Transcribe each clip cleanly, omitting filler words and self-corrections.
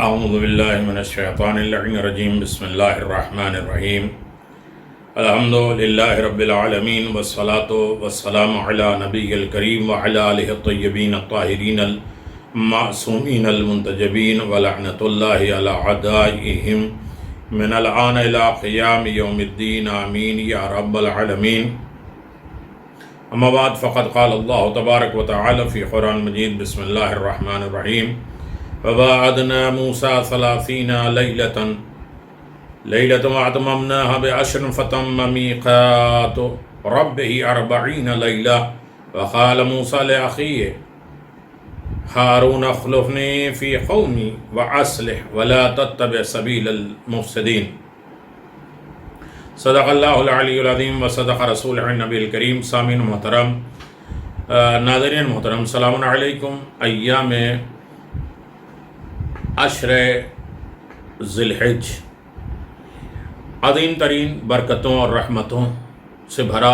اعوذ باللہ من الشیطان اللعین الرجیم بسم اللہ الرحمن الرحیم الحمدللہ رب العالمین والصلاة والسلام علی نبی الکریم وعلی آلہ الطیبین الطاہرین المعصومین المنتجبین ولعنۃ اللہ علی اعدائہم من الآن الى قیام یوم الدین آمین یا رب العالمین. اما بعد فقد قال اللہ تبارک و تعالی فی قرآن مجید بسم اللہ الرحمن الرحیم وواعدنا موسى 30 ليلة وأتممناها ب10 فتم ميقات ربه 40 ليلة وقال موسى لأخيه هارون اخلفني في قومي وأصلح ولا تتبع سبيل المفسدين. صدق اللہ العلی العظیم وصدق رسولہ النبی الکریم. سامعین محترم، ناظرین محترم، السلام علیکم. ایام عشر ذی الحج عظیم ترین برکتوں اور رحمتوں سے بھرا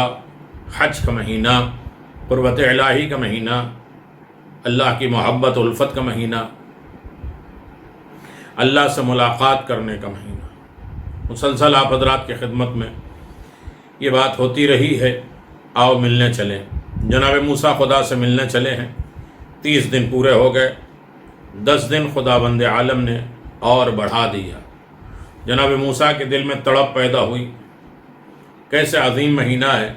حج کا مہینہ، قربت الہی کا مہینہ، اللہ کی محبت الفت کا مہینہ، اللہ سے ملاقات کرنے کا مہینہ. مسلسل آپ حضرات کی خدمت میں یہ بات ہوتی رہی ہے، آؤ ملنے چلیں. جناب موسیٰ خدا سے ملنے چلے ہیں. 30 دن پورے ہو گئے. 10 دن خداوند عالم نے اور بڑھا دیا. جناب موسیٰ کے دل میں تڑپ پیدا ہوئی. کیسے عظیم مہینہ ہے،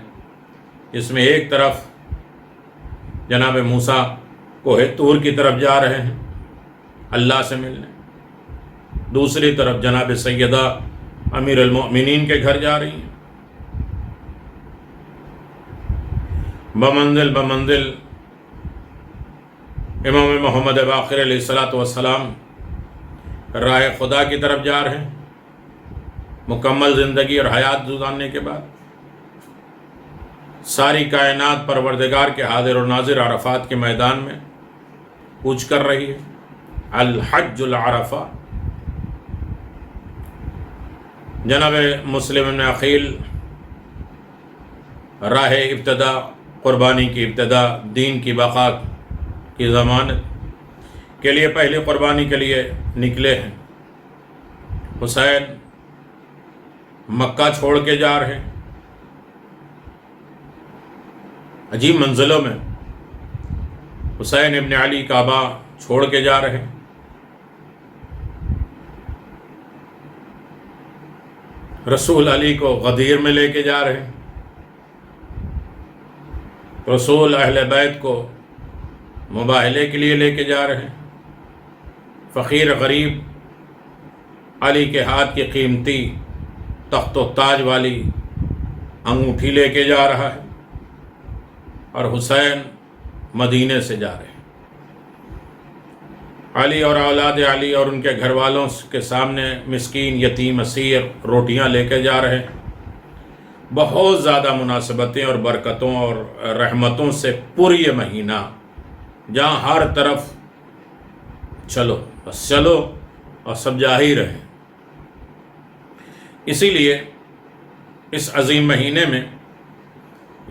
اس میں ایک طرف جناب موسیٰ کوہ طور کی طرف جا رہے ہیں اللہ سے ملنے، دوسری طرف جناب سیدہ امیر المؤمنین کے گھر جا رہی ہیں. بمنزل بمنزل امام محمد باقر علیہ السلام راہ خدا کی طرف جا رہے ہیں. مکمل زندگی اور حیات گزارنے کے بعد ساری کائنات پروردگار کے حاضر و ناظر عرفات کے میدان میں کوچ کر رہی ہے. الحج العرفہ. جناب مسلم بن عقیل راہ ابتدا، قربانی کی ابتدا، دین کی بقا کی ضمانت کے لیے پہلی قربانی کے لیے نکلے ہیں. حسین مکہ چھوڑ کے جا رہے ہیں. عجیب منزلوں میں حسین ابن علی کعبہ چھوڑ کے جا رہے ہیں. رسول علی کو غدیر میں لے کے جا رہے ہیں. رسول اہل بیت کو مباہلے کے لیے لے کے جا رہے ہیں. فقیر غریب علی کے ہاتھ کی قیمتی تخت و تاج والی انگوٹھی لے کے جا رہا ہے، اور حسین مدینے سے جا رہے ہیں. علی اور اولاد علی اور ان کے گھر والوں کے سامنے مسکین، یتیم، اسیر روٹیاں لے کے جا رہے ہیں. بہت زیادہ مناسبتیں اور برکتوں اور رحمتوں سے پوری یہ مہینہ، جہاں ہر طرف چلو بس چلو اور سب جا ہی رہے. اسی لیے اس عظیم مہینے میں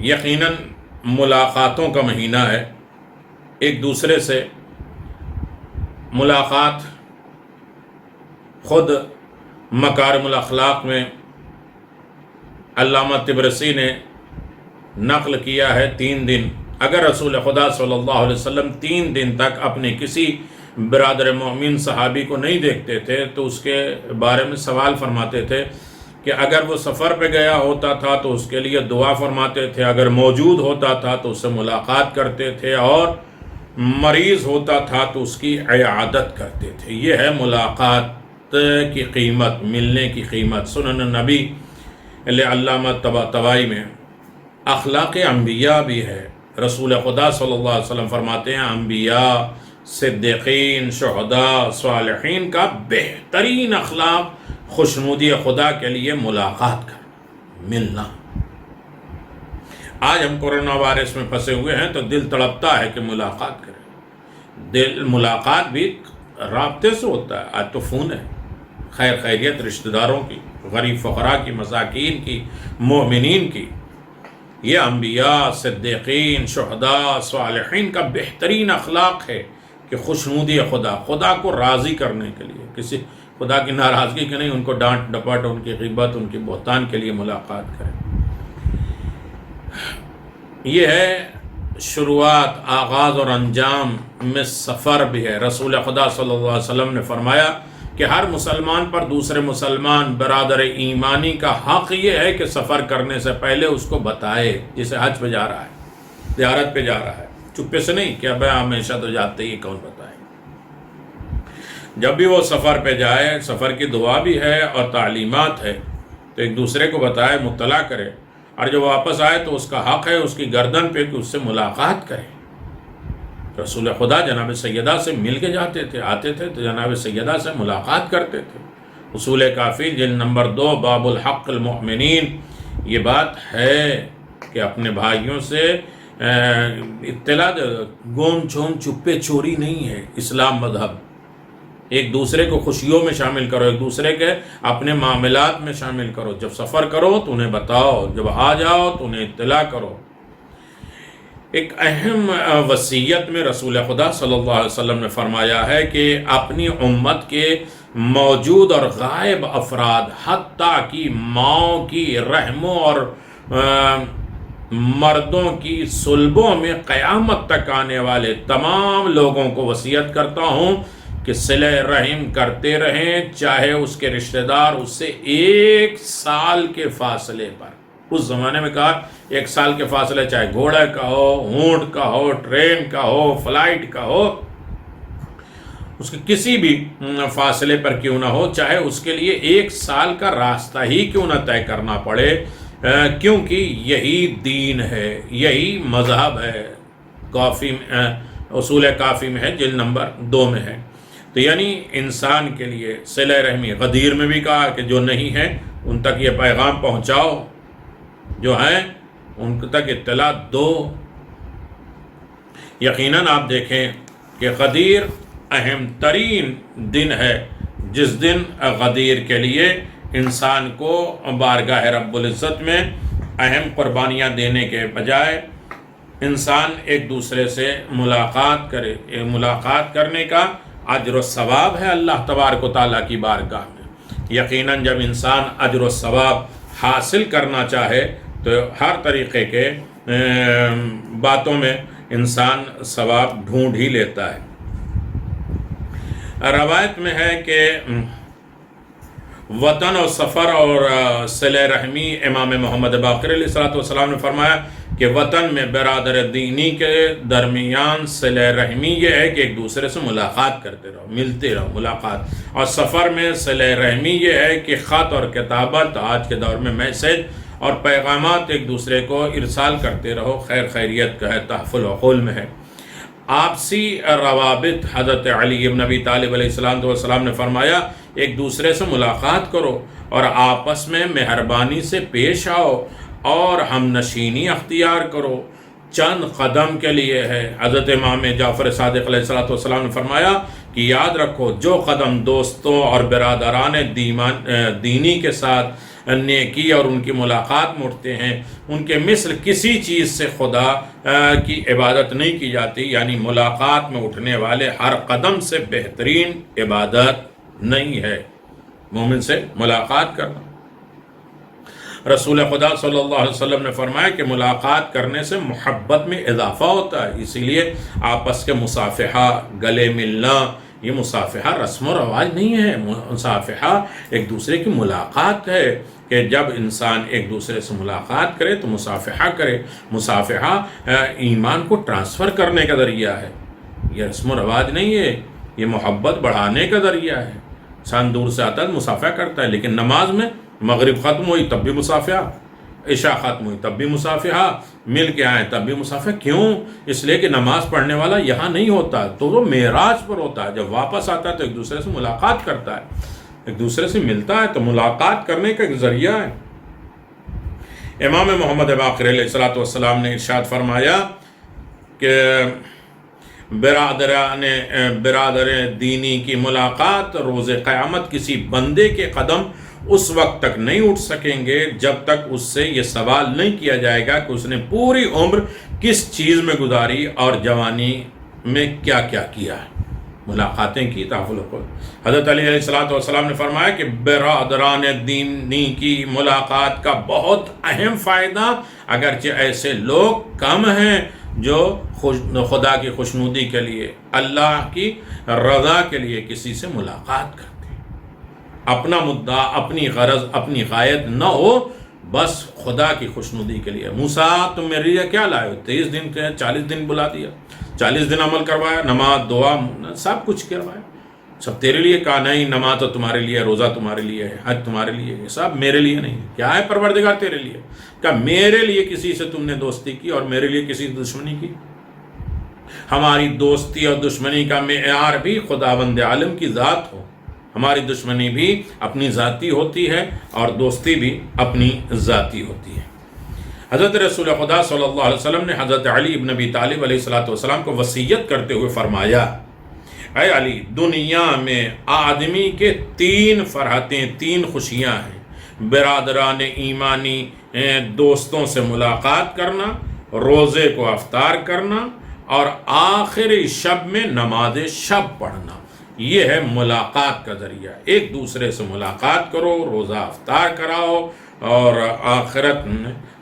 یقیناً ملاقاتوں کا مہینہ ہے. ایک دوسرے سے ملاقات خود مکارم الاخلاق میں علامہ طبرسی نے نقل کیا ہے. 3 دن اگر رسول خدا صلی اللہ علیہ وسلم 3 دن تک اپنے کسی برادر مومن صحابی کو نہیں دیکھتے تھے تو اس کے بارے میں سوال فرماتے تھے کہ اگر وہ سفر پہ گیا ہوتا تھا تو اس کے لیے دعا فرماتے تھے، اگر موجود ہوتا تھا تو اس سے ملاقات کرتے تھے، اور مریض ہوتا تھا تو اس کی عیادت کرتے تھے. یہ ہے ملاقات کی قیمت، ملنے کی قیمت. سنن نبی علامہ طبائی میں اخلاق انبیاء بھی ہے. رسول خدا صلی اللہ علیہ وسلم فرماتے ہیں انبیاء، صدیقین، شہداء، صالحین کا بہترین اخلاق خوشنودی خدا کے لیے ملاقات کرنا، ملنا. آج ہم کورونا وائرس میں پھنسے ہوئے ہیں تو دل تڑپتا ہے کہ ملاقات کریں. ملاقات بھی رابطے سے ہوتا ہے. آج تو فون ہے. خیر خیریت رشتہ داروں کی، غریب فقراء کی، مساکین کی، مومنین کی. یہ انبیاء، صدیقین، شہداء، صالحین کا بہترین اخلاق ہے کہ کہ خوشنودی خدا، خدا کو راضی کرنے کے لیے، کسی خدا کی ناراضگی کے نہیں، ان کو ڈانٹ ڈپٹ، ان کی غیبت، ان کی بہتان کے لیے ملاقات کریں۔ یہ ہے شروعات، آغاز اور انجام میں سفر بھی ہے۔ رسول خدا صلی اللہ علیہ وسلم نے فرمایا کہ ہر مسلمان پر دوسرے مسلمان برادر ایمانی کا حق یہ ہے کہ سفر کرنے سے پہلے اس کو بتائے، جسے حج پہ جا رہا ہے، زیارت پہ جا رہا ہے، چپے سے نہیں کہ اب ہمیشہ تو جاتے ہی، کون بتائے۔ جب بھی وہ سفر پہ جائے، سفر کی دعا بھی ہے اور تعلیمات ہے، تو ایک دوسرے کو بتائے، مطلع کرے، اور جب واپس آئے تو اس کا حق ہے اس کی گردن پہ کہ اس سے ملاقات کرے۔ رسول خدا جناب سیدہ سے مل کے جاتے تھے، آتے تھے تو جناب سیدہ سے ملاقات کرتے تھے۔ اصول کافی جلد نمبر 2 باب الحق المؤمنین، یہ بات ہے کہ اپنے بھائیوں سے اطلاع، گون چون چپے چوری نہیں ہے اسلام مذہب۔ ایک دوسرے کو خوشیوں میں شامل کرو، ایک دوسرے کے اپنے معاملات میں شامل کرو۔ جب سفر کرو تو انہیں بتاؤ، جب آ جاؤ تو انہیں اطلاع کرو۔ ایک اہم وصیت میں رسول خدا صلی اللہ علیہ وسلم نے فرمایا ہے کہ اپنی امت کے موجود اور غائب افراد، حتیٰ کہ ماؤں کی رحموں اور مردوں کی صلبوں میں قیامت تک آنے والے تمام لوگوں کو وصیت کرتا ہوں کہ صلہ رحم کرتے رہیں، چاہے اس کے رشتہ دار اس سے 1 سال کے فاصلے پر۔ اس زمانے میں کہا 1 سال کے فاصلے، چاہے گھوڑے کا ہو، اونٹ کا ہو، ٹرین کا ہو، فلائٹ کا ہو، اس کے کسی بھی فاصلے پر کیوں نہ ہو، چاہے اس کے لیے 1 سال کا راستہ ہی کیوں نہ طے کرنا پڑے، کیونکہ یہی دین ہے، یہی مذہب ہے۔ کافی اصول کافی میں ہے، جلد نمبر 2 میں ہے۔ تو یعنی انسان کے لیے صلہ رحمی، غدیر میں بھی کہا کہ جو نہیں ہیں ان تک یہ پیغام پہنچاؤ، جو ہیں ان تک اطلاع دو۔ یقیناً آپ دیکھیں کہ غدیر اہم ترین دن ہے، جس دن غدیر کے لیے انسان کو بارگاہ رب العزت میں اہم قربانیاں دینے کے بجائے انسان ایک دوسرے سے ملاقات کرے۔ ملاقات کرنے کا اجر و ثواب ہے اللہ تبارک و تعالیٰ کی بارگاہ میں۔ یقیناً جب انسان اجر و ثواب حاصل کرنا چاہے تو ہر طریقے کے باتوں میں انسان ثواب ڈھونڈ ہی لیتا ہے۔ روایت میں ہے کہ وطن اور سفر اور صلہ رحمی، امام محمد باقر علیہ السلام نے فرمایا کہ وطن میں برادر دینی کے درمیان صلہ رحمی یہ ہے کہ ایک دوسرے سے ملاقات کرتے رہو، ملتے رہو، ملاقات۔ اور سفر میں صلہ رحمی یہ ہے کہ خط اور کتابت، آج کے دور میں میسج اور پیغامات ایک دوسرے کو ارسال کرتے رہو، خیر خیریت کا ہے، تحف العقول میں ہے۔ آپسی روابط، حضرت علی بن ابی طالب علیہ السلام نے فرمایا ایک دوسرے سے ملاقات کرو اور آپس میں مہربانی سے پیش آؤ اور ہم نشینی اختیار کرو، چند قدم کے لیے ہے۔ حضرت امام جعفر صادق علیہ السلام نے فرمایا کہ یاد رکھو جو قدم دوستوں اور برادران دینی کے ساتھ نیکی اور ان کی ملاقات میں اٹھتے ہیں، ان کے مثل کسی چیز سے خدا کی عبادت نہیں کی جاتی۔ یعنی ملاقات میں اٹھنے والے ہر قدم سے بہترین عبادت نہیں ہے مومن سے ملاقات کرنا۔ رسول خدا صلی اللہ علیہ وسلم نے فرمایا کہ ملاقات کرنے سے محبت میں اضافہ ہوتا ہے، اسی لیے آپس کے مصافحہ، گلے ملنا، یہ مصافحہ رسم و رواج نہیں ہے، مصافحہ ایک دوسرے کی ملاقات ہے کہ جب انسان ایک دوسرے سے ملاقات کرے تو مصافحہ کرے۔ مصافحہ ایمان کو ٹرانسفر کرنے کا ذریعہ ہے، یہ رسم و رواج نہیں ہے، یہ محبت بڑھانے کا ذریعہ ہے۔ انسان دور سے آتا ہے مصافحہ کرتا ہے، لیکن نماز میں مغرب ختم ہوئی تب بھی مصافحہ، عشاء ختم ہوئی تب بھی مصافحہ، مل کے آئیں تب بھی مصافحہ۔ کیوں؟ اس لیے کہ نماز پڑھنے والا یہاں نہیں ہوتا، تو وہ معراج پر ہوتا ہے، جب واپس آتا ہے تو ایک دوسرے سے ملاقات کرتا ہے، ایک دوسرے سے ملتا ہے، تو ملاقات کرنے کا ایک ذریعہ ہے۔ امام محمد باقر علیہ السلام نے ارشاد فرمایا کہ برادر دینی کی ملاقات روز قیامت کسی بندے کے قدم اس وقت تک نہیں اٹھ سکیں گے جب تک اس سے یہ سوال نہیں کیا جائے گا کہ اس نے پوری عمر کس چیز میں گزاری اور جوانی میں کیا کیا کیا ہے۔ ملاقاتیں کی تحفظ۔ حضرت علی علیہ السلام نے فرمایا کہ برادران دینی کی ملاقات کا بہت اہم فائدہ، اگرچہ ایسے لوگ کم ہیں جو خدا کی خوشنودی کے لیے، اللہ کی رضا کے لیے کسی سے ملاقات کرتے ہیں، اپنا مدعا، اپنی غرض، اپنی غایت نہ ہو، بس خدا کی خوشنودی کے لیے۔ موسیٰ تم میرے لیے کیا لائے ہو؟ 23 دن کے 40 دن بلا دیا، 40 دن عمل کروایا، نماز، دعا، سب کچھ کروایا، سب تیرے لیے۔ کہا نہیں، نماز تو تمہارے لیے، روزہ تمہارے لیے ہے، حج تمہارے لیے ہے، سب میرے لیے نہیں۔ کیا ہے پروردگار تیرے لیے؟ کہا میرے لیے کسی سے تم نے دوستی کی اور میرے لیے کسی سے دشمنی کی۔ ہماری دوستی اور دشمنی کا معیار بھی خداوند عالم کی ذات ہو۔ ہماری دشمنی بھی اپنی ذاتی ہوتی ہے اور دوستی بھی اپنی ذاتی ہوتی ہے۔ حضرت رسول خدا صلی اللہ علیہ وسلم نے حضرت علی ابن ابی طالب علیہ السلام کو وصیت کرتے ہوئے فرمایا، اے علی، دنیا میں آدمی کے 3 فرحتیں، 3 خوشیاں ہیں: برادران ایمانی دوستوں سے ملاقات کرنا، روزے کو افطار کرنا، اور آخری شب میں نماز شب پڑھنا۔ یہ ہے ملاقات کا ذریعہ۔ ایک دوسرے سے ملاقات کرو، روزہ افطار کراؤ، اور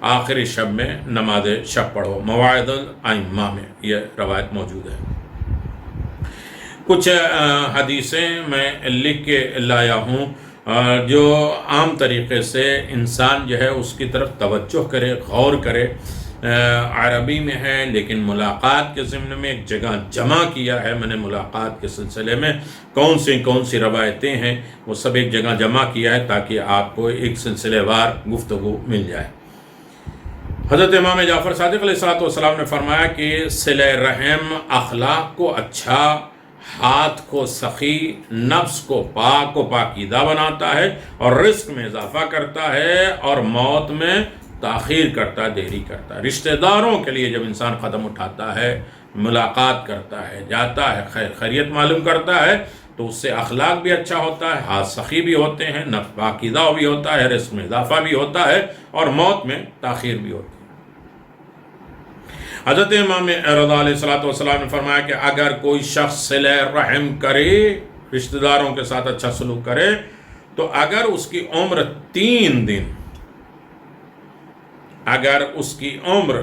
آخری شب میں نماز شب پڑھو۔ مواعظ الائمہ میں یہ روایت موجود ہے۔ کچھ حدیثیں میں لکھ کے لایا ہوں جو عام طریقے سے انسان جو ہے اس کی طرف توجہ کرے، غور کرے۔ عربی میں ہے لیکن ملاقات کے ضمن میں ایک جگہ جمع کیا ہے میں نے۔ ملاقات کے سلسلے میں کون سی روایتیں ہیں وہ سب ایک جگہ جمع کیا ہے تاکہ آپ کو ایک سلسلے وار گفتگو مل جائے۔ حضرت امام جعفر صادق علیہ السلام نے فرمایا کہ صلہ رحم اخلاق کو اچھا، ہاتھ کو سخی، نفس کو پاک و پاکیزہ بناتا ہے، اور رزق میں اضافہ کرتا ہے، اور موت میں تاخیر کرتا ہے، دیری کرتا ہے۔ رشتہ داروں کے لیے جب انسان قدم اٹھاتا ہے، ملاقات کرتا ہے، جاتا ہے، خیریت معلوم کرتا ہے، تو اس سے اخلاق بھی اچھا ہوتا ہے، ہاتھ سخی بھی ہوتے ہیں، نفس پاکیزہ بھی ہوتا ہے، رزق میں اضافہ بھی ہوتا ہے، اور موت میں تاخیر بھی ہوتی ہے۔ حضرت امام رضا علیہ السلام نے فرمایا کہ اگر کوئی شخص صلہ رحم کرے، رشتہ داروں کے ساتھ اچھا سلوک کرے، تو اگر اس کی عمر 3 دن، اگر اس کی عمر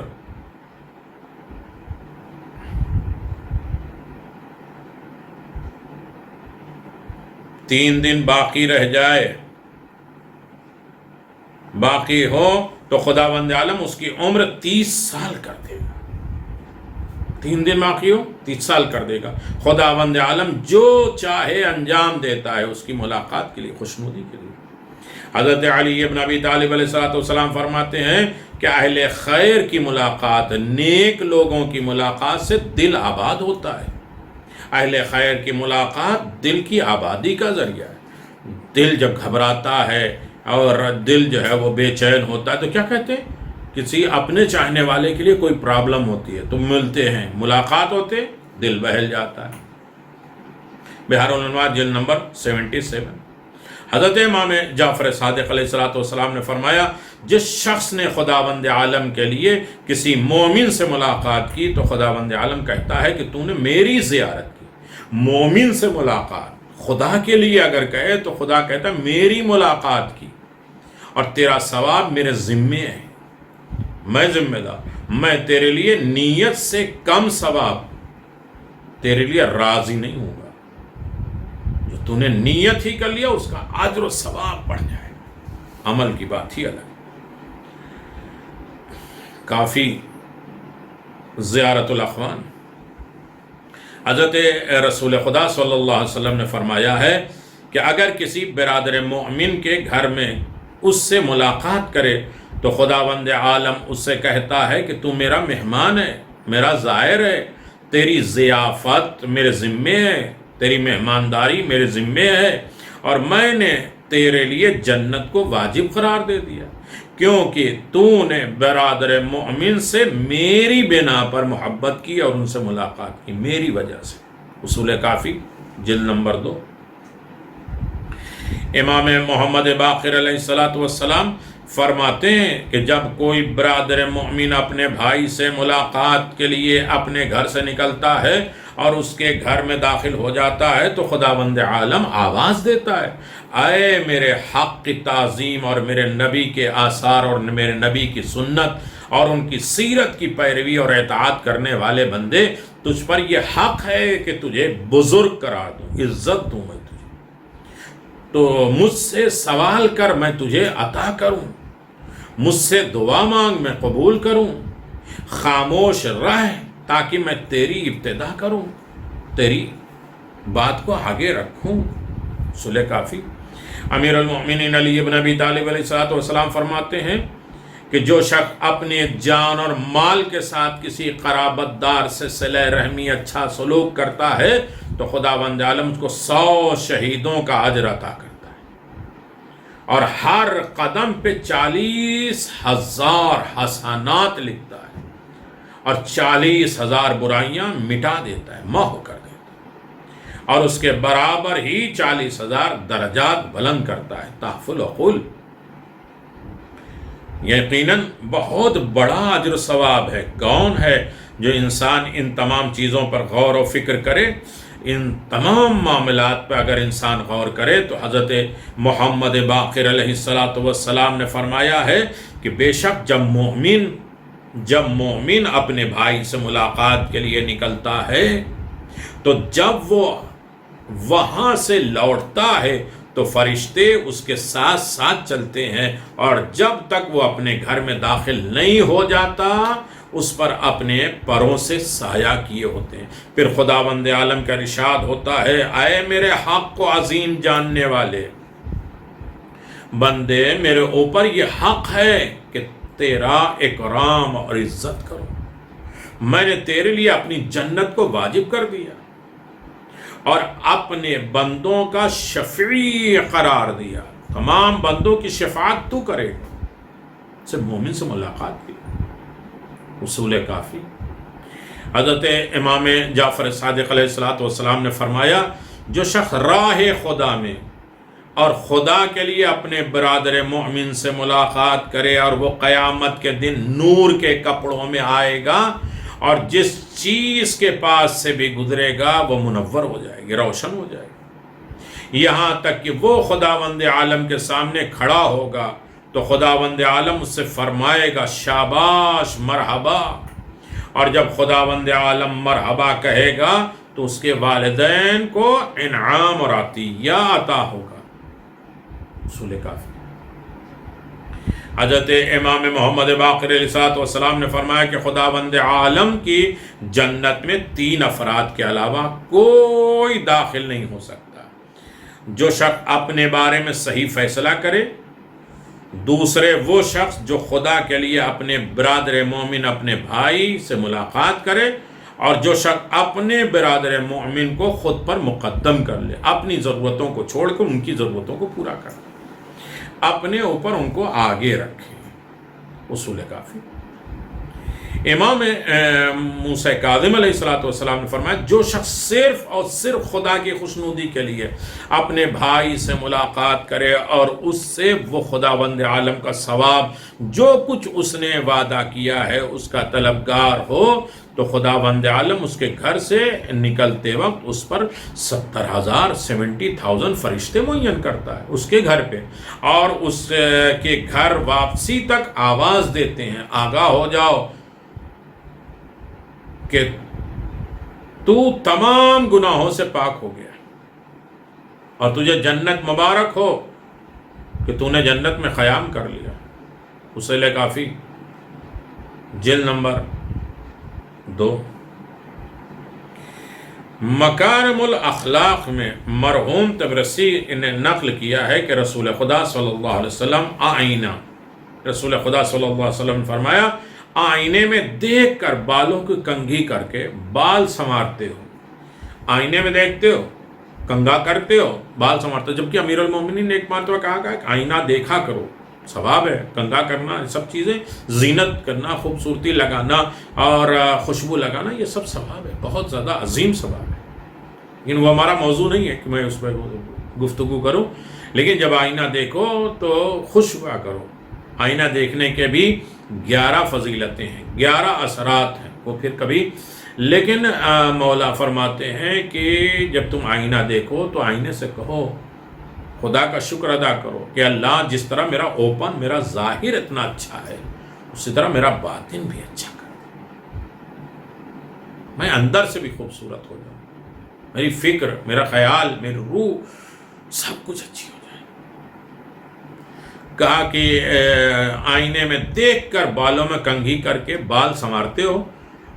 3 دن باقی رہ جائے، باقی ہو، تو خداوند عالم اس کی عمر 30 سال کر دے گا۔ 3 دن باقی ہو، 30 سال کر دے گا۔ خداوند عالم جو چاہے انجام دیتا ہے اس کی ملاقات کے لیے، خوشنودی کے لیے۔ حضرت علی ابن ابی طالب علیہ السلام فرماتے ہیں کہ اہل خیر کی ملاقات، نیک لوگوں کی ملاقات سے دل آباد ہوتا ہے۔ اہل خیر کی ملاقات دل کی آبادی کا ذریعہ ہے۔ دل جب گھبراتا ہے اور دل جو ہے وہ بے چین ہوتا ہے تو کیا کہتے ہیں؟ کسی اپنے چاہنے والے کے لیے کوئی پرابلم ہوتی ہے، تم ملتے ہیں، ملاقات ہوتے، دل بہل جاتا ہے۔ بہار الانوار جلد نمبر 77۔ حضرت امام جعفر صادق علیہ السلام نے فرمایا، جس شخص نے خداوند عالم کے لیے کسی مومن سے ملاقات کی تو خداوند عالم کہتا ہے کہ تو نے میری زیارت کی۔ مومن سے ملاقات خدا کے لیے اگر کہے تو خدا کہتا ہے میری ملاقات کی، اور تیرا ثواب میرے ذمے ہے، میں ذمہ دار، میں تیرے لیے نیت سے کم ثواب تیرے لیے راضی نہیں ہوں گا۔ جو تو نے نیت ہی کر لیا اس کا اجر و ثواب بڑھ جائے، عمل کی بات ہی الگ۔ کافی زیارت الاخوان، حضرت رسول خدا صلی اللہ علیہ وسلم نے فرمایا ہے کہ اگر کسی برادر مومن کے گھر میں اس سے ملاقات کرے تو خداوند عالم اس سے کہتا ہے کہ تو میرا مہمان ہے، میرا زائر ہے، تیری ضیافت میرے ذمے ہے، تیری مہمانداری میرے ذمے ہے، اور میں نے تیرے لیے جنت کو واجب قرار دے دیا، کیونکہ تو نے برادر مومن سے میری بنا پر محبت کی اور ان سے ملاقات کی، میری وجہ سے۔ اصول کافی جلد نمبر 2۔ امام محمد باقر علیہ السلام فرماتے ہیں کہ جب کوئی برادر مومن اپنے بھائی سے ملاقات کے لیے اپنے گھر سے نکلتا ہے اور اس کے گھر میں داخل ہو جاتا ہے تو خداوند عالم آواز دیتا ہے، اے میرے حق کی تعظیم اور میرے نبی کے آثار اور میرے نبی کی سنت اور ان کی سیرت کی پیروی اور اطاعت کرنے والے بندے، تجھ پر یہ حق ہے کہ تجھے بزرگ قرار دوں، عزت دوں میں تجھے، تو مجھ سے سوال کر میں تجھے عطا کروں، مجھ سے دعا مانگ میں قبول کروں، خاموش رہ تاکہ میں تیری ابتدا کروں، تیری بات کو آگے رکھوں۔ صلح کافی۔ امیر المؤمنین علی بن ابی طالب علیہ السلام فرماتے ہیں کہ جو شخص اپنے جان اور مال کے ساتھ کسی قرابت دار سے صلہ رحمی اچھا سلوک کرتا ہے تو خداوند عالم اس کو 100 شہیدوں کا اجر عطا کرتا ہے اور ہر قدم پہ 40,000 حسنات لکھتا ہے اور 40,000 برائیاں مٹا دیتا ہے، محو کر دیتا ہے، اور اس کے برابر ہی 40,000 درجات بلند کرتا ہے۔ تحف العقول، یقیناً بہت بڑا اجر و ثواب ہے۔ کون ہے جو انسان ان تمام چیزوں پر غور و فکر کرے؟ ان تمام معاملات پہ اگر انسان غور کرے تو حضرت محمد باقر علیہ السلام نے فرمایا ہے کہ بے شک جب مومن اپنے بھائی سے ملاقات کے لیے نکلتا ہے تو جب وہ وہاں سے لوٹتا ہے تو فرشتے اس کے ساتھ ساتھ چلتے ہیں، اور جب تک وہ اپنے گھر میں داخل نہیں ہو جاتا اس پر اپنے پروں سے سایہ کیے ہوتے ہیں۔ پھر خداوند عالم کا ارشاد ہوتا ہے، اے میرے حق کو عظیم جاننے والے بندے، میرے اوپر یہ حق ہے کہ تیرا اکرام اور عزت کروں، میں نے تیرے لیے اپنی جنت کو واجب کر دیا اور اپنے بندوں کا شفیع قرار دیا، تمام بندوں کی شفاعت تو کرے گا۔ صرف مومن سے ملاقات کی، اصول کافی۔ حضرت امام جعفر صادق علیہ السلام نے فرمایا، جو شخص راہ خدا میں اور خدا کے لیے اپنے برادر مومن سے ملاقات کرے اور وہ قیامت کے دن نور کے کپڑوں میں آئے گا اور جس چیز کے پاس سے بھی گزرے گا وہ منور ہو جائے گی، روشن ہو جائے گی، یہاں تک کہ وہ خداوند عالم کے سامنے کھڑا ہوگا تو خداوند عالم اس سے فرمائے گا شاباش مرحبا، اور جب خداوند عالم مرحبا کہے گا تو اس کے والدین کو انعام اور عطیہ عطا ہوگا۔ اصول کافی۔ حضرت امام محمد باقر علیہ السلام نے فرمایا کہ خداوند عالم کی جنت میں 3 افراد کے علاوہ کوئی داخل نہیں ہو سکتا، جو شخص اپنے بارے میں صحیح فیصلہ کرے، دوسرے وہ شخص جو خدا کے لیے اپنے برادر مومن اپنے بھائی سے ملاقات کرے، اور جو شخص اپنے برادر مومن کو خود پر مقدم کر لے، اپنی ضرورتوں کو چھوڑ کر ان کی ضرورتوں کو پورا کر لے، اپنے اوپر ان کو آگے رکھے۔ اصول کافی۔ امام موسیٰ کاظم علیہ السلام نے فرمایا، جو شخص صرف اور صرف خدا کی خوشنودی کے لیے اپنے بھائی سے ملاقات کرے اور اس سے وہ خداوند عالم کا ثواب جو کچھ اس نے وعدہ کیا ہے اس کا طلبگار ہو تو خداوند عالم اس کے گھر سے نکلتے وقت اس پر 70,000 فرشتے معین کرتا ہے اس کے گھر پہ، اور اس کے گھر واپسی تک آواز دیتے ہیں، آگاہ ہو جاؤ کہ تو تمام گناہوں سے پاک ہو گیا اور تجھے جنت مبارک ہو کہ تو نے جنت میں قیام کر لیا۔ اصول کافی جلد نمبر 2۔ مکارم الاخلاق میں مرحوم طبرسی نے نقل کیا ہے کہ رسول خدا صلی اللہ علیہ وسلم رسول خدا صلی اللہ علیہ وسلم نے فرمایا، آئینے میں دیکھ کر بالوں کی کنگھی کر کے بال سنوارتے ہو، آئینے میں دیکھتے ہو کنگھا کرتے ہو بال سنوارتے ہو، جبکہ امیر المومنین نے ایک مرتبہ کہا کہ آئینہ دیکھا کرو، ثواب ہے، کنگھا کرنا، سب چیزیں زینت کرنا، خوبصورتی لگانا اور خوشبو لگانا، یہ سب ثواب ہے، بہت زیادہ عظیم ثواب ہے، لیکن وہ ہمارا موضوع نہیں ہے کہ میں اس پہ گفتگو کروں۔ لیکن جب آئینہ دیکھو تو خوش ہوا کرو۔ آئینہ دیکھنے کے بھی 11 فضیلتیں ہیں، 11 اثرات ہیں، وہ پھر کبھی لیکن مولا فرماتے ہیں کہ جب تم آئینہ دیکھو تو آئینے سے کہو خدا کا شکر ادا کرو کہ اللہ جس طرح میرا اوپن میرا ظاہر اتنا اچھا ہے اسی طرح میرا باطن بھی اچھا کر دے، میں اندر سے بھی خوبصورت ہو جاؤں، میری فکر، میرا خیال، میری روح سب کچھ اچھی ہو جائے۔ کہا کہ آئینے میں دیکھ کر بالوں میں کنگھی کر کے بال سنوارتے ہو،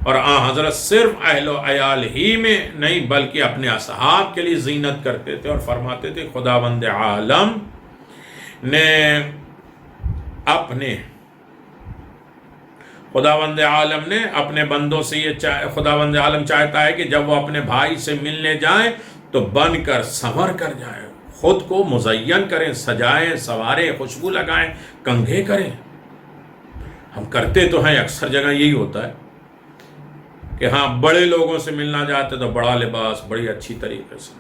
اور حضرت صرف اہل و عیال ہی میں نہیں بلکہ اپنے اصحاب کے لیے زینت کرتے تھے، اور فرماتے تھے خداوند عالم نے اپنے بندوں سے خداوند عالم چاہتا ہے کہ جب وہ اپنے بھائی سے ملنے جائیں تو بن کر سنور کر جائیں، خود کو مزین کریں، سجائیں، سنواریں، خوشبو لگائیں، کنگھے کریں۔ ہم کرتے تو ہیں، اکثر جگہ یہی ہوتا ہے کہ ہاں بڑے لوگوں سے ملنا جاتے تو بڑا لباس بڑی اچھی طریقے سے،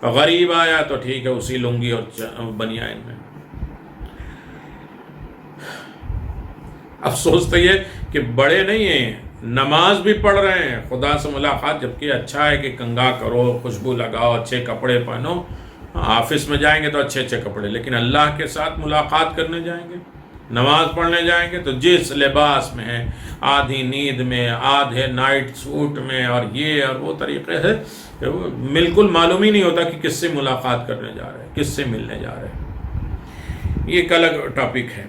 غریب آیا تو ٹھیک ہے اسی لنگی اور بنیان میں۔ افسوس تو یہ کہ بڑے نہیں ہیں، نماز بھی پڑھ رہے ہیں، خدا سے ملاقات، جبکہ اچھا ہے کہ کنگھا کرو، خوشبو لگاؤ، اچھے کپڑے پہنو، آفس میں جائیں گے تو اچھے اچھے کپڑے، لیکن اللہ کے ساتھ ملاقات کرنے جائیں گے، نماز پڑھنے جائیں گے تو جس لباس میں ہیں، آدھی نیند میں، آدھے نائٹ سوٹ میں، اور یہ اور وہ طریقے سے بالکل معلوم ہی نہیں ہوتا کہ کس سے ملاقات کرنے جا رہے ہیں، کس سے ملنے جا رہے ہیں۔ یہ ایک الگ ٹاپک ہے۔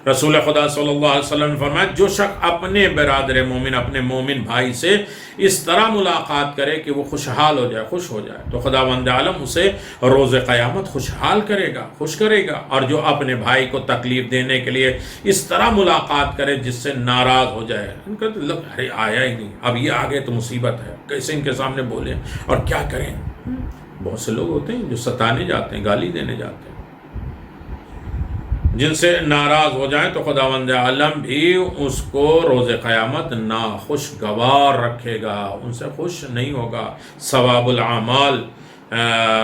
رسول خدا صلی اللہ علیہ وسلم نے فرمایا جو شخص اپنے برادر مومن، اپنے مومن بھائی سے اس طرح ملاقات کرے کہ وہ خوشحال ہو جائے، خوش ہو جائے، تو خداوند عالم اسے روز قیامت خوشحال کرے گا، خوش کرے گا۔ اور جو اپنے بھائی کو تکلیف دینے کے لیے اس طرح ملاقات کرے جس سے ناراض ہو جائے، ان کا تو ارے آیا ہی نہیں، اب یہ آگے تو مصیبت ہے، کیسے ان کے سامنے بولیں اور کیا کریں۔ بہت سے لوگ ہوتے ہیں جو ستانے جاتے ہیں، گالی دینے جاتے ہیں، جن سے ناراض ہو جائیں تو خداوند عالم بھی اس کو روز قیامت ناخوشگوار رکھے گا، ان سے خوش نہیں ہوگا۔ ثواب الاعمال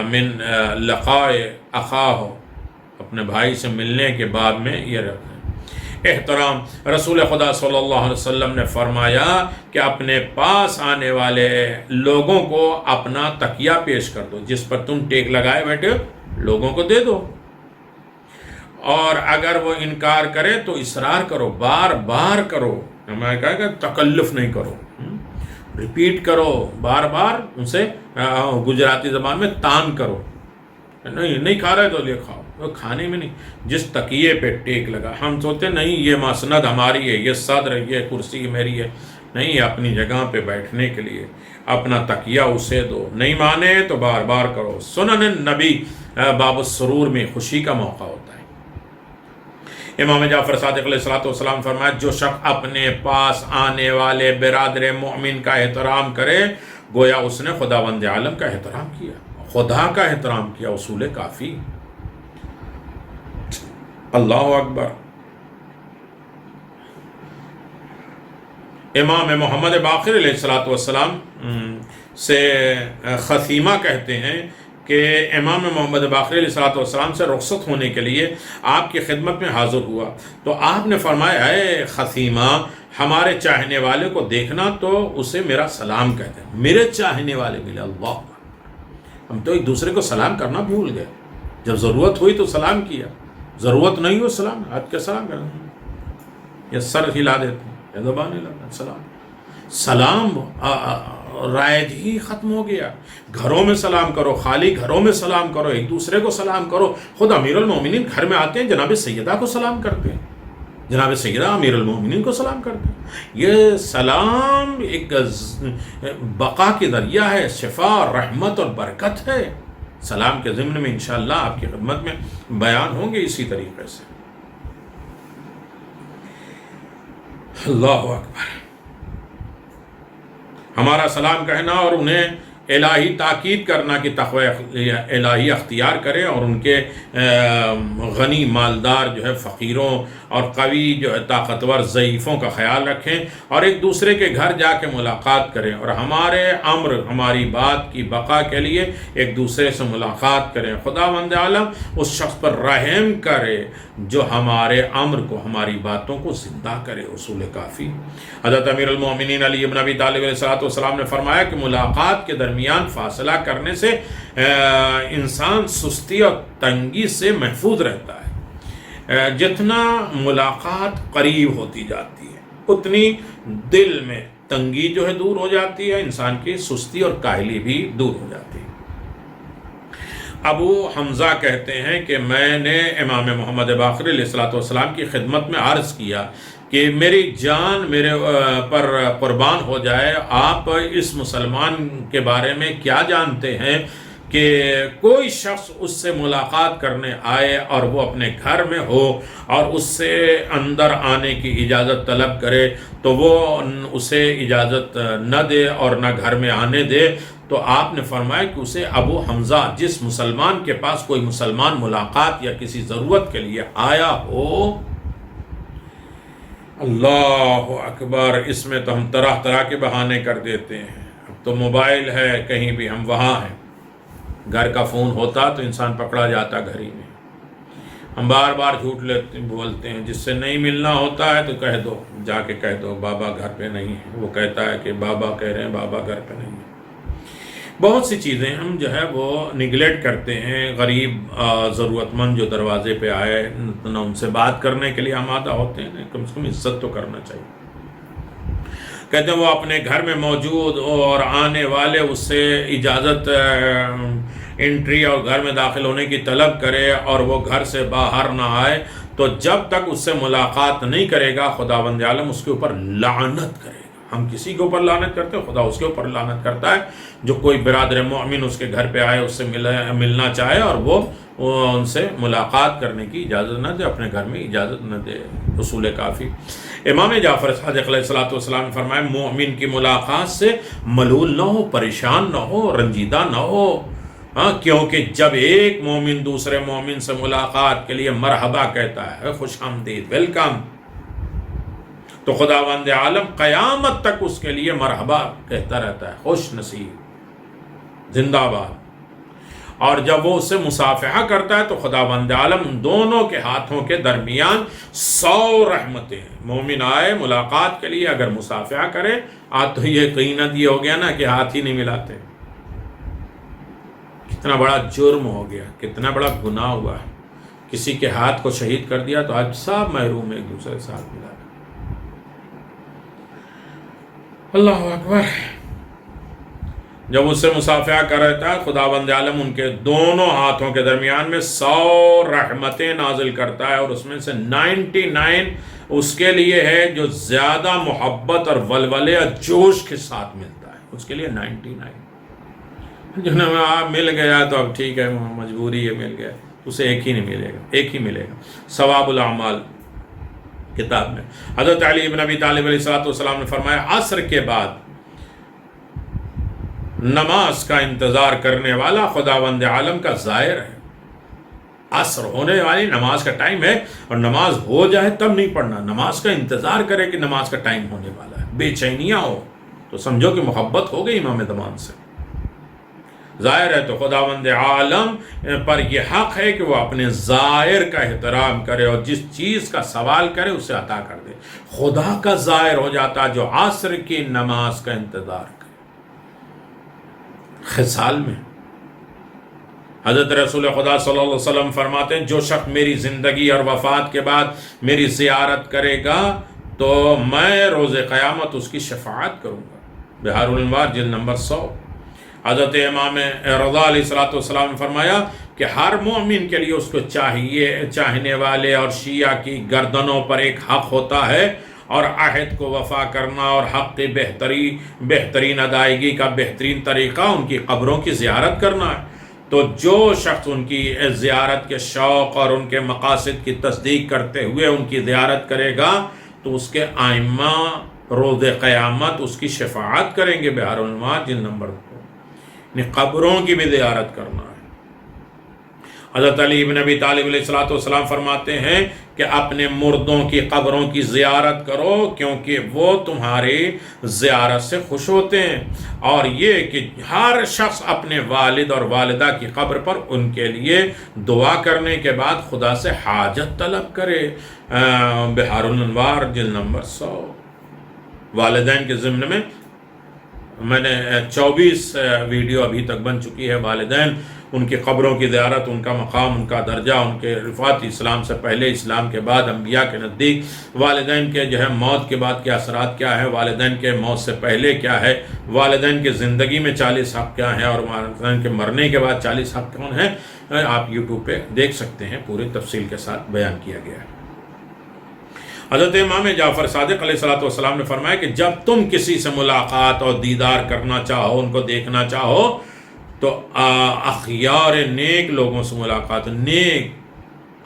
من لقاء اخاہ، اپنے بھائی سے ملنے کے بعد میں یہ رکھیں۔ احترام، رسول خدا صلی اللہ علیہ وسلم نے فرمایا کہ اپنے پاس آنے والے لوگوں کو اپنا تکیہ پیش کر دو، جس پر تم ٹیک لگائے بیٹھے لوگوں کو دے دو، اور اگر وہ انکار کرے تو اصرار کرو، بار بار کرو، میں کہا کہ تکلف نہیں کرو، ریپیٹ کرو، بار بار ان سے گجراتی زبان میں تان کرو، نہیں کھا رہے تو لے کھاؤ، کھانے میں نہیں، جس تکیے پہ ٹیک لگا۔ ہم سوچتے نہیں یہ مسند ہماری ہے، یہ صدر ہے، یہ کرسی میری ہے، نہیں، اپنی جگہ پہ بیٹھنے کے لیے اپنا تکیہ اسے دو، نہیں مانے تو بار بار کرو۔ سنن نبی باب السرور میں خوشی کا موقع ہوتا ہے۔ امام جعفر صادق علیہ السلام فرمایا جو شخص اپنے پاس آنے والے برادر مومن کا احترام کرے گویا اس نے خداوند عالم کا احترام کیا، خدا کا احترام کیا، اصول کافی۔ اللہ اکبر۔ امام محمد باقر علیہ السلام سے خثیمہ کہتے ہیں کہ امام محمد باقر علیہ السلام سے رخصت ہونے کے لیے آپ کی خدمت میں حاضر ہوا تو آپ نے فرمایا اے خثیمہ، ہمارے چاہنے والے کو دیکھنا تو اسے میرا سلام کہتے ہیں۔ میرے چاہنے والے ملے، اللہ، ہم تو ایک دوسرے کو سلام کرنا بھول گئے، جب ضرورت ہوئی تو سلام کیا، ضرورت نہیں ہو سلام، ہاتھ کے سلام کرنا، یا سر ہلا دیتے ہیں، یا زبان ہلاتے، سلام رائج ہی ختم ہو گیا۔ گھروں میں سلام کرو، خالی گھروں میں سلام کرو، ایک دوسرے کو سلام کرو۔ خود امیر المومنین گھر میں آتے ہیں، جناب سیدہ کو سلام کرتے ہیں، جناب سیدہ امیر المومنین کو سلام کرتے ہیں۔ یہ سلام ایک بقا کی ذریعہ ہے، شفا، رحمت اور برکت ہے۔ سلام کے ضمن میں انشاءاللہ آپ کی خدمت میں بیان ہوں گے اسی طریقے سے۔ اللہ اکبر۔ ہمارا سلام کہنا اور انہیں الہی تاکید کرنا کہ تقوی الہی اختیار کریں اور ان کے غنی مالدار جو ہے فقیروں اور قوی جو ہے طاقتور ضعیفوں کا خیال رکھیں اور ایک دوسرے کے گھر جا کے ملاقات کریں اور ہمارے امر ہماری بات کی بقا کے لیے ایک دوسرے سے ملاقات کریں۔ خداوند عالم اس شخص پر رحم کرے جو ہمارے امر کو ہماری باتوں کو زندہ کرے۔ اصول کافی۔ حضرت امیر المومنین علی بن ابی طالب علیہ السلام نے فرمایا کہ ملاقات کے درمیان فاصلہ کرنے سے انسان سستی اور تنگی سے محفوظ رہتا ہے۔ جتنا ملاقات قریب ہوتی جاتی ہے اتنی دل میں تنگی جو ہے دور ہو جاتی ہے، انسان کی سستی اور کاہلی بھی دور ہو جاتی ہے۔ ابو حمزہ کہتے ہیں کہ میں نے امام محمد باقر علیہ السلام کی خدمت میں عرض کیا کہ میری جان میرے پر قربان ہو جائے، آپ اس مسلمان کے بارے میں کیا جانتے ہیں کہ کوئی شخص اس سے ملاقات کرنے آئے اور وہ اپنے گھر میں ہو اور اس سے اندر آنے کی اجازت طلب کرے تو وہ اسے اجازت نہ دے اور نہ گھر میں آنے دے؟ تو آپ نے فرمایا کہ اسے ابو حمزہ جس مسلمان کے پاس کوئی مسلمان ملاقات یا کسی ضرورت کے لیے آیا ہو۔ اللہ اکبر، اس میں تو ہم طرح طرح کے بہانے کر دیتے ہیں۔ اب تو موبائل ہے، کہیں بھی ہم وہاں ہیں، گھر کا فون ہوتا تو انسان پکڑا جاتا گھر ہی میں۔ ہم بار بار جھوٹ بولتے ہیں، جس سے نہیں ملنا ہوتا ہے تو کہہ دو، جا کے کہہ دو بابا گھر پہ نہیں ہے، وہ کہتا ہے کہ بابا کہہ رہے ہیں بابا گھر پہ نہیں ہے۔ بہت سی چیزیں ہم جو ہے وہ نگلیکٹ کرتے ہیں۔ غریب ضرورت مند جو دروازے پہ آئے نہ ان سے بات کرنے کے لیے آمادہ ہوتے ہیں، کم سے کم عزت تو کرنا چاہیے۔ کہتے ہیں وہ اپنے گھر میں موجود اور آنے والے اس سے اجازت انٹری اور گھر میں داخل ہونے کی طلب کرے اور وہ گھر سے باہر نہ آئے تو جب تک اس سے ملاقات نہیں کرے گا خداوند عالم اس کے اوپر لعنت کرے گا۔ ہم کسی کے اوپر لعنت کرتے ہیں، خدا اس کے اوپر لعنت کرتا ہے جو کوئی برادر مومن اس کے گھر پہ آئے، اس سے ملنا چاہے اور وہ ان سے ملاقات کرنے کی اجازت نہ دے، اپنے گھر میں اجازت نہ دے۔ اصول کافی۔ امام جعفر صادق علیہ السلام نے فرمایا مومن کی ملاقات سے ملول نہ ہو، پریشان نہ ہو، رنجیدہ نہ ہو، کیونکہ جب ایک مومن دوسرے مومن سے ملاقات کے لیے مرحبا کہتا ہے، خوش آمدید، ویلکم، تو خداوند عالم قیامت تک اس کے لیے مرحبا کہتا رہتا ہے، خوش نصیب، زندہ باد۔ اور جب وہ اس سے مصافحہ کرتا ہے تو خداوند عالم ان دونوں کے ہاتھوں کے درمیان 100 رحمتیں ہیں۔ مومن آئے ملاقات کے لیے اگر مصافحہ کرے، آج تو یہ قینت یہ ہو گیا نا کہ ہاتھ ہی نہیں ملاتے، کتنا بڑا جرم ہو گیا، کتنا بڑا گناہ ہوا ہے۔ کسی کے ہاتھ کو شہید کر دیا تو آج سب محروم ایک دوسرے کے ساتھ ملا۔ اللہ اکبر۔ جب اس سے مصافحہ کر رہتا ہے خداوند عالم ان کے دونوں ہاتھوں کے درمیان میں 100 رحمتیں نازل کرتا ہے اور اس میں سے 99 اس کے لیے ہے جو زیادہ محبت اور ولولے اور جوش کے ساتھ ملتا ہے، اس کے لیے 99۔ جو مل گیا تو اب ٹھیک ہے، مجبوری ہے، مل گیا، اسے ایک ہی نہیں ملے گا، ایک ہی ملے گا۔ ثواب الاعمال کتاب میں حضرت علی بن ابی طالب علیہ السلام نے فرمایا عصر کے بعد نماز کا انتظار کرنے والا خداوند عالم کا زائر ہے۔ عصر ہونے والی نماز کا ٹائم ہے اور نماز ہو جائے تب نہیں پڑھنا، نماز کا انتظار کرے کہ نماز کا ٹائم ہونے والا ہے، بے چینیاں ہو تو سمجھو کہ محبت ہو گئی امام زمان سے۔ ظاہر ہے تو خداوند عالم پر یہ حق ہے کہ وہ اپنے زائر کا احترام کرے اور جس چیز کا سوال کرے اسے عطا کر دے۔ خدا کا زائر ہو جاتا جو عصر کی نماز کا انتظار کرے۔ خصال میں حضرت رسول خدا صلی اللہ علیہ وسلم فرماتے ہیں جو شخص میری زندگی اور وفات کے بعد میری زیارت کرے گا تو میں روز قیامت اس کی شفاعت کروں گا۔ بحار الانوار جلد نمبر 100۔ حضرت امام رضا علیہ السلام نے فرمایا کہ ہر مومن کے لیے اس کو چاہنے والے اور شیعہ کی گردنوں پر ایک حق ہوتا ہے اور عہد کو وفا کرنا اور حق کی بہترین ادائیگی کا بہترین طریقہ ان کی قبروں کی زیارت کرنا ہے۔ تو جو شخص ان کی زیارت کے شوق اور ان کے مقاصد کی تصدیق کرتے ہوئے ان کی زیارت کرے گا تو اس کے ائمہ روز قیامت اس کی شفاعت کریں گے۔ بحار الانوار جلد نمبر 2۔ قبروں کی بھی زیارت کرنا ہے۔ حضرت علی بن ابی طالب علیہ السلام فرماتے ہیں کہ اپنے مردوں کی قبروں کی زیارت کرو، کیونکہ وہ تمہاری زیارت سے خوش ہوتے ہیں، اور یہ کہ ہر شخص اپنے والد اور والدہ کی قبر پر ان کے لیے دعا کرنے کے بعد خدا سے حاجت طلب کرے۔ بحار الانوار جلد نمبر 100۔ والدین کے ضمن میں نے 24 ویڈیو ابھی تک بن چکی ہے۔ والدین، ان کی قبروں کی زیارت، ان کا مقام، ان کا درجہ، ان کے رفعت، اسلام سے پہلے، اسلام کے بعد، انبیاء کے نزدیک والدین کے موت کے بعد کیا اثرات کیا ہے، والدین کے موت سے پہلے کیا ہے، والدین کے زندگی میں 40 حق کیا ہیں، اور والدین کے مرنے کے بعد 40 حق کون ہیں، آپ یوٹیوب پہ دیکھ سکتے ہیں، پوری تفصیل کے ساتھ بیان کیا گیا ہے۔ حضرت امام جعفر صادق علیہ السلام نے فرمایا کہ جب تم کسی سے ملاقات اور دیدار کرنا چاہو، ان کو دیکھنا چاہو، تو اخیار نیک لوگوں سے ملاقات، نیک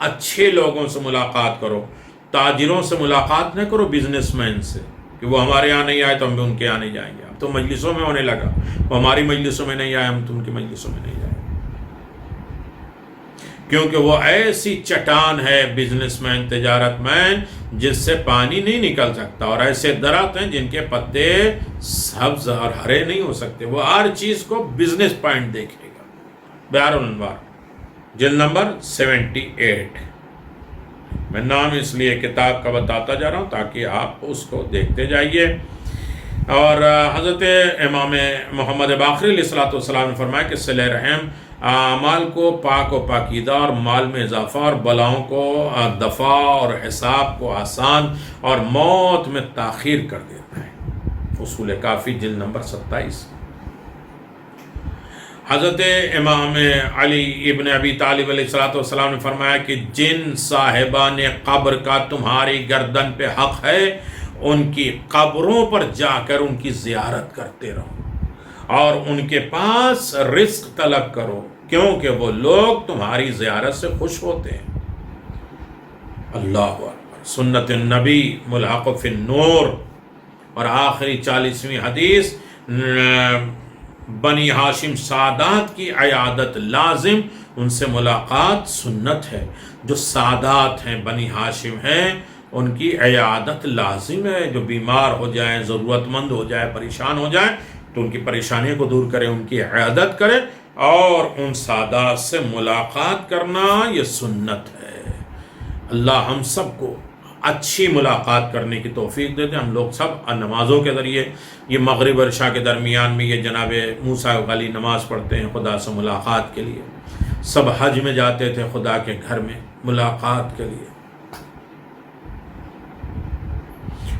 اچھے لوگوں سے ملاقات کرو۔ تاجروں سے ملاقات نہ کرو، بزنس مین سے، کہ وہ ہمارے یہاں نہیں آئے تو ہم بھی ان کے یہاں نہیں جائیں گے۔ اب تو مجلسوں میں ہونے لگا، وہ ہماری مجلسوں میں نہیں آئے، ہم تو ان کی مجلسوں میں نہیں جائیں گے، کیونکہ وہ ایسی چٹان ہے بزنس مین، تجارت مین، جس سے پانی نہیں نکل سکتا، اور ایسے درخت ہیں جن کے پتے سبز اور ہرے نہیں ہو سکتے۔ وہ ہر چیز کو بزنس پوائنٹ دیکھے گا۔ بحار الانوار جلد نمبر 78۔ میں نام اس لیے کتاب کا بتاتا جا رہا ہوں تاکہ آپ اس کو دیکھتے جائیے۔ اور حضرت امام محمد باقر علیہ السلام نے فرمایا کہ صلہ رحم اعمال کو پاک و پاکیزہ اور مال میں اضافہ، اور بلاؤں کو دفع، اور حساب کو آسان، اور موت میں تاخیر کر دیتا ہے۔ اصول کافی جلد نمبر 27۔ حضرت امام علی ابن ابی طالب علیہ السلام نے فرمایا کہ جن صاحبان قبر کا تمہاری گردن پہ حق ہے، ان کی قبروں پر جا کر ان کی زیارت کرتے رہو، اور ان کے پاس رزق طلب کرو، کیونکہ وہ لوگ تمہاری زیارت سے خوش ہوتے ہیں۔ اللہ اکبر۔ سنت النبی ملحق فی النور۔ اور آخری 40ویں حدیث، بنی ہاشم سادات کی عیادت لازم، ان سے ملاقات سنت ہے۔ جو سادات ہیں، بنی ہاشم ہیں، ان کی عیادت لازم ہے۔ جو بیمار ہو جائیں، ضرورت مند ہو جائے، پریشان ہو جائیں، تو ان کی پریشانیوں کو دور کریں، ان کی عیادت کریں، اور ان سادات سے ملاقات کرنا یہ سنت ہے۔ اللہ ہم سب کو اچھی ملاقات کرنے کی توفیق دے دیں۔ ہم لوگ سب نمازوں کے ذریعے، یہ مغرب اور عشاء کے درمیان میں یہ جناب موسیٰ والی نماز پڑھتے ہیں خدا سے ملاقات کے لیے۔ سب حج میں جاتے تھے خدا کے گھر میں ملاقات کے لیے،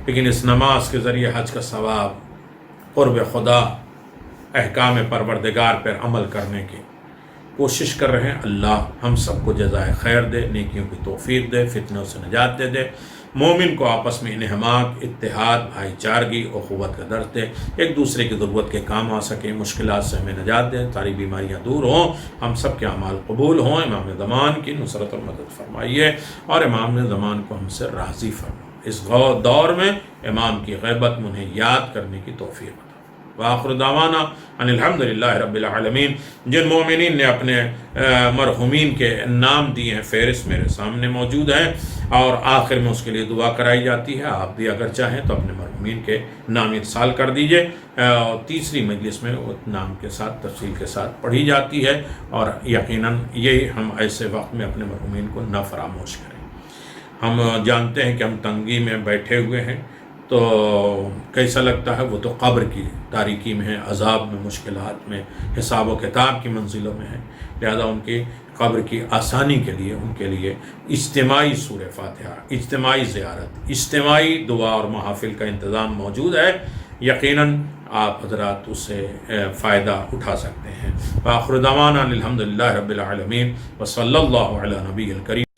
لیکن اس نماز کے ذریعے حج کا ثواب، قرب خدا، احکام پروردگار پر عمل کرنے کی کوشش کر رہے ہیں۔ اللہ ہم سب کو جزائے خیر دے، نیکیوں کی توفیق دے، فتنوں سے نجات دے دے، مومن کو آپس میں انہماک، اتحاد، بھائی چارگی، اخوت کا درس دے، ایک دوسرے کی ضرورت کے کام آ سکیں، مشکلات سے ہمیں نجات دے، ساری بیماریاں دور ہوں، ہم سب کے اعمال قبول ہوں۔ امام زمان کی نصرت اور مدد فرمائیے، اور امام زمان کو ہم سے راضی فرمائیے۔ اس دور میں امام کی غیبت میں انہیں یاد کرنے کی توفیق عطا۔ وآخر دعوانا ان الحمدللہ رب العالمین۔ جن مومنین نے اپنے مرحومین کے نام دیے ہیں، فہرست میرے سامنے موجود ہے، اور آخر میں اس کے لیے دعا کرائی جاتی ہے۔ آپ بھی اگر چاہیں تو اپنے مرحومین کے نام ارسال کر دیجئے، اور تیسری مجلس میں وہ نام کے ساتھ تفصیل کے ساتھ پڑھی جاتی ہے، اور یقیناً یہ ہم ایسے وقت میں اپنے مرحومین کو نہ فراموش کریں۔ ہم جانتے ہیں کہ ہم تنگی میں بیٹھے ہوئے ہیں، تو کیسا لگتا ہے؟ وہ تو قبر کی تاریکی میں ہے، عذاب میں، مشکلات میں، حساب و کتاب کی منزلوں میں ہے۔ لہذا ان کی قبر کی آسانی کے لیے، ان کے لیے اجتماعی سورہ فاتحہ، اجتماعی زیارت، اجتماعی دعا اور محافل کا انتظام موجود ہے۔ یقیناً آپ حضرات اس سے فائدہ اٹھا سکتے ہیں۔ وآخر دعوانا الحمدللہ رب العالمین، وصلی اللہ علی نبی الکریم۔